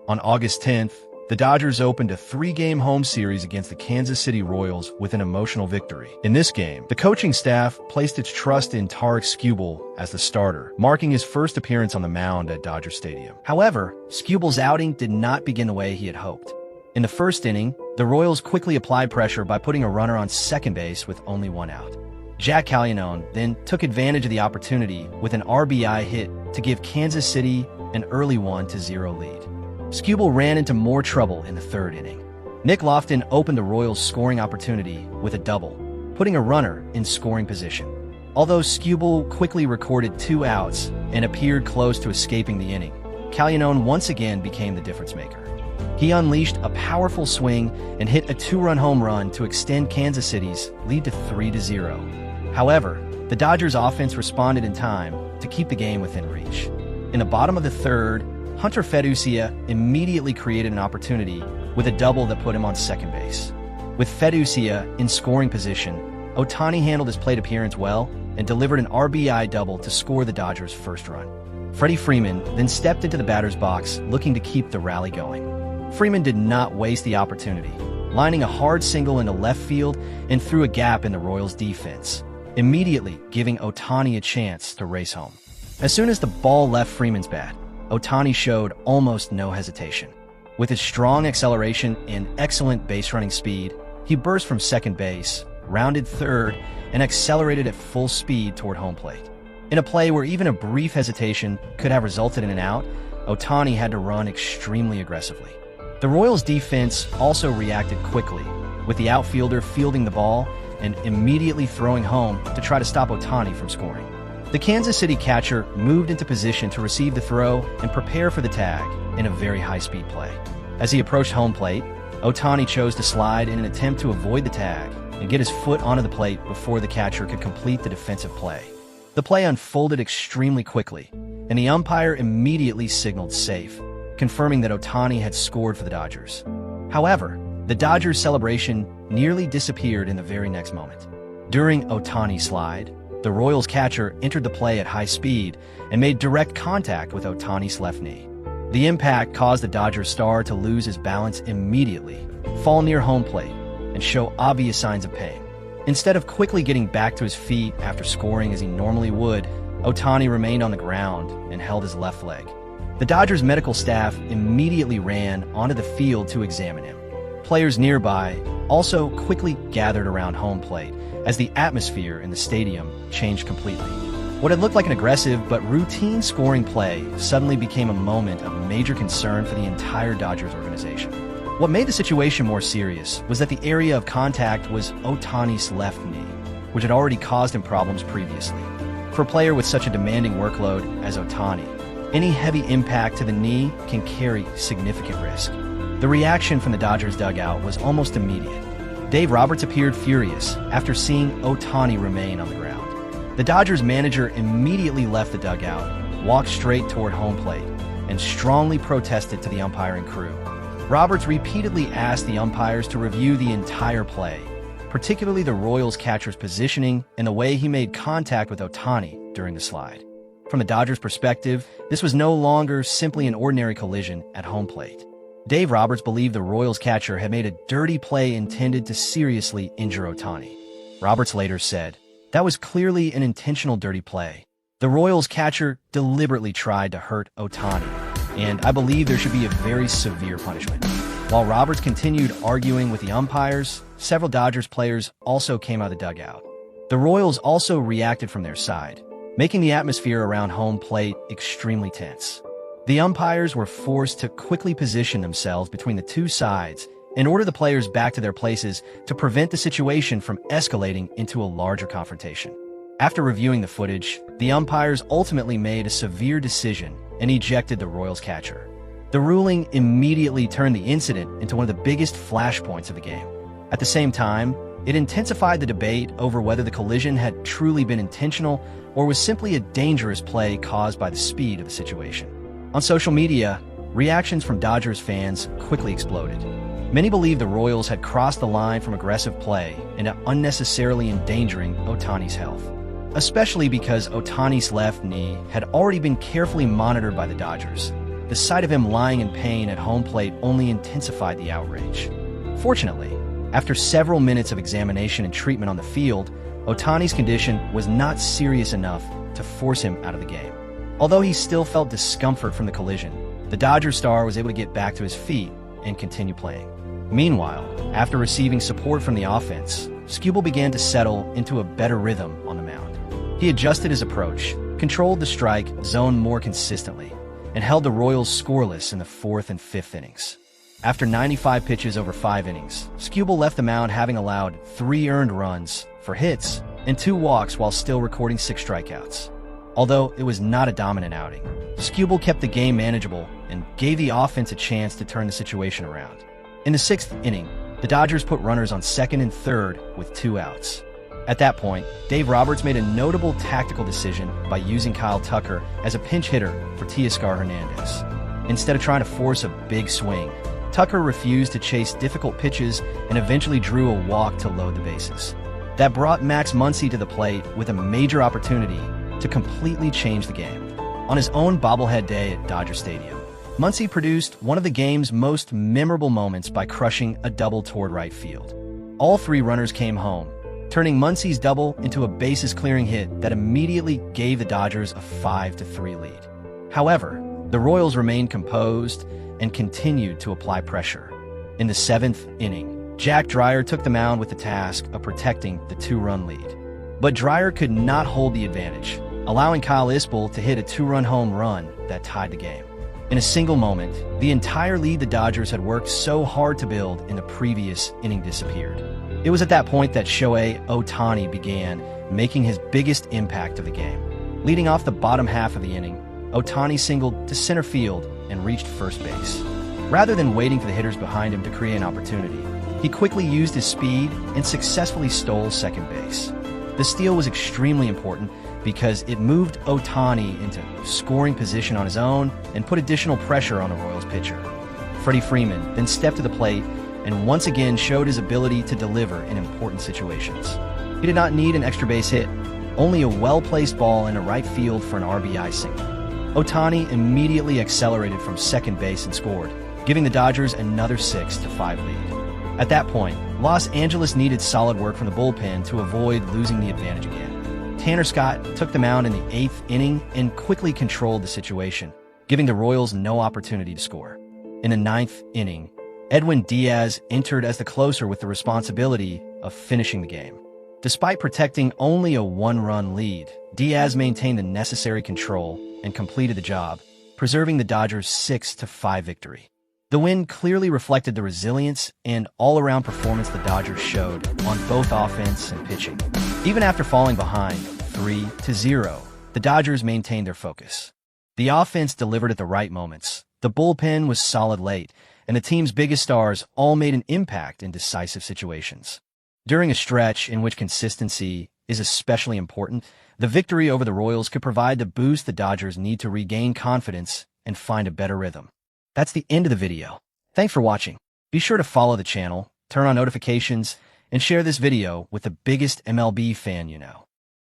On August 10th, the Dodgers opened a 3-game home series against the Kansas City Royals with an emotional victory. In this game, the coaching staff placed its trust in Tarik Skubal as the starter, marking his first appearance on the mound at Dodger Stadium. However, Skubal's outing did not begin the way he had hoped. In the first inning, the Royals quickly applied pressure by putting a runner on second base with only one out. Jack Callahan then took advantage of the opportunity with an RBI hit to give Kansas City an early 1-0 lead. Skubal ran into more trouble in the third inning. Nick Lofton opened the Royals' scoring opportunity with a double, putting a runner in scoring position. Although Skubal quickly recorded 2 outs and appeared close to escaping the inning, Callahan once again became the difference maker. He unleashed a powerful swing and hit a 2-run home run to extend Kansas City's lead to 3-0. However, the Dodgers' offense responded in time to keep the game within reach. In the bottom of the third, Hunter Feducia immediately created an opportunity with a double that put him on second base. With Feducia in scoring position, Ohtani handled his plate appearance well and delivered an RBI double to score the Dodgers' first run. Freddie Freeman then stepped into the batter's box looking to keep the rally going. Freeman did not waste the opportunity, lining a hard single into left field and through a gap in the Royals' defense, immediately giving Ohtani a chance to race home. As soon as the ball left Freeman's bat, Ohtani showed almost no hesitation. With his strong acceleration and excellent base-running speed, he burst from second base, rounded third, and accelerated at full speed toward home plate. In a play where even a brief hesitation could have resulted in an out, Ohtani had to run extremely aggressively. The Royals' defense also reacted quickly, with the outfielder fielding the ball and immediately throwing home to try to stop Ohtani from scoring. The Kansas City catcher moved into position to receive the throw and prepare for the tag in a very high-speed play. As he approached home plate, Ohtani chose to slide in an attempt to avoid the tag and get his foot onto the plate before the catcher could complete the defensive play. The play unfolded extremely quickly, and the umpire immediately signaled safe, confirming that Ohtani had scored for the Dodgers. However, the Dodgers' celebration nearly disappeared in the very next moment. During Ohtani's slide, the Royals catcher entered the play at high speed and made direct contact with Ohtani's left knee. The impact caused the Dodgers star to lose his balance immediately, fall near home plate, and show obvious signs of pain. Instead of quickly getting back to his feet after scoring as he normally would, Ohtani remained on the ground and held his left leg. The Dodgers' medical staff immediately ran onto the field to examine him. Players nearby also quickly gathered around home plate as the atmosphere in the stadium changed completely. What had looked like an aggressive but routine scoring play suddenly became a moment of major concern for the entire Dodgers organization. What made the situation more serious was that the area of contact was Ohtani's left knee, which had already caused him problems previously. For a player with such a demanding workload as Ohtani, any heavy impact to the knee can carry significant risk. The reaction from the Dodgers dugout was almost immediate. Dave Roberts appeared furious after seeing Ohtani remain on the ground. The Dodgers manager immediately left the dugout, walked straight toward home plate, and strongly protested to the umpiring crew. Roberts repeatedly asked the umpires to review the entire play, particularly the Royals catcher's positioning and the way he made contact with Ohtani during the slide. From the Dodgers' perspective, this was no longer simply an ordinary collision at home plate. Dave Roberts believed the Royals catcher had made a dirty play intended to seriously injure Ohtani. Roberts later said, "That was clearly an intentional dirty play. The Royals catcher deliberately tried to hurt Ohtani, and I believe there should be a very severe punishment." While Roberts continued arguing with the umpires, several Dodgers players also came out of the dugout. The Royals also reacted from their side, making the atmosphere around home plate extremely tense. The umpires were forced to quickly position themselves between the two sides and order the players back to their places to prevent the situation from escalating into a larger confrontation. After reviewing the footage, the umpires ultimately made a severe decision and ejected the Royals catcher. The ruling immediately turned the incident into one of the biggest flashpoints of the game. At the same time, it intensified the debate over whether the collision had truly been intentional or was simply a dangerous play caused by the speed of the situation. On social media, reactions from Dodgers fans quickly exploded. Many believed the Royals had crossed the line from aggressive play into unnecessarily endangering Ohtani's health, especially because Ohtani's left knee had already been carefully monitored by the Dodgers. The sight of him lying in pain at home plate only intensified the outrage. Fortunately, after several minutes of examination and treatment on the field, Ohtani's condition was not serious enough to force him out of the game. Although he still felt discomfort from the collision, the Dodgers star was able to get back to his feet and continue playing. Meanwhile, after receiving support from the offense, Skubal began to settle into a better rhythm on the mound. He adjusted his approach, controlled the strike zone more consistently, and held the Royals scoreless in the 4th and 5th innings. After 95 pitches over 5 innings, Skubal left the mound having allowed 3 earned runs for hits and 2 walks while still recording 6 strikeouts. Although it was not a dominant outing, Skubal kept the game manageable and gave the offense a chance to turn the situation around. In the 6th inning, the Dodgers put runners on 2nd and 3rd with 2 outs. At that point, Dave Roberts made a notable tactical decision by using Kyle Tucker as a pinch hitter for Teoscar Hernandez. Instead of trying to force a big swing, Tucker refused to chase difficult pitches and eventually drew a walk to load the bases. That brought Max Muncy to the plate with a major opportunity to completely change the game. On his own bobblehead day at Dodger Stadium, Muncy produced one of the game's most memorable moments by crushing a double toward right field. All 3 runners came home, turning Muncy's double into a bases-clearing hit that immediately gave the Dodgers a 5-3 lead. However, the Royals remained composed and continued to apply pressure. In the 7th inning, Jack Dreyer took the mound with the task of protecting the 2-run lead. But Dreyer could not hold the advantage, allowing Kyle Isbell to hit a 2-run home run that tied the game. In a single moment, the entire lead the Dodgers had worked so hard to build in the previous inning disappeared. It was at that point that Shohei Ohtani began making his biggest impact of the game. Leading off the bottom half of the inning, Ohtani singled to center field and reached first base. Rather than waiting for the hitters behind him to create an opportunity, he quickly used his speed and successfully stole second base. The steal was extremely important because it moved Ohtani into scoring position on his own and put additional pressure on the Royals pitcher. Freddie Freeman then stepped to the plate and once again showed his ability to deliver in important situations. He did not need an extra base hit, only a well-placed ball into right field for an RBI single. Ohtani immediately accelerated from second base and scored, giving the Dodgers another 6-5 lead. At that point, Los Angeles needed solid work from the bullpen to avoid losing the advantage again. Tanner Scott took the mound in the 8th inning and quickly controlled the situation, giving the Royals no opportunity to score. In the 9th inning, Edwin Diaz entered as the closer with the responsibility of finishing the game. Despite protecting only a 1-run lead, Diaz maintained the necessary control and completed the job, preserving the Dodgers' 6-5 victory. The win clearly reflected the resilience and all-around performance the Dodgers showed on both offense and pitching. Even after falling behind 3-0, the Dodgers maintained their focus. The offense delivered at the right moments, the bullpen was solid late, and the team's biggest stars all made an impact in decisive situations. During a stretch in which consistency is especially important, the victory over the Royals could provide the boost the Dodgers need to regain confidence and find a better rhythm. That's the end of the video. Thanks for watching. Be sure to follow the channel, turn on notifications, and share this video with the biggest MLB fan you know.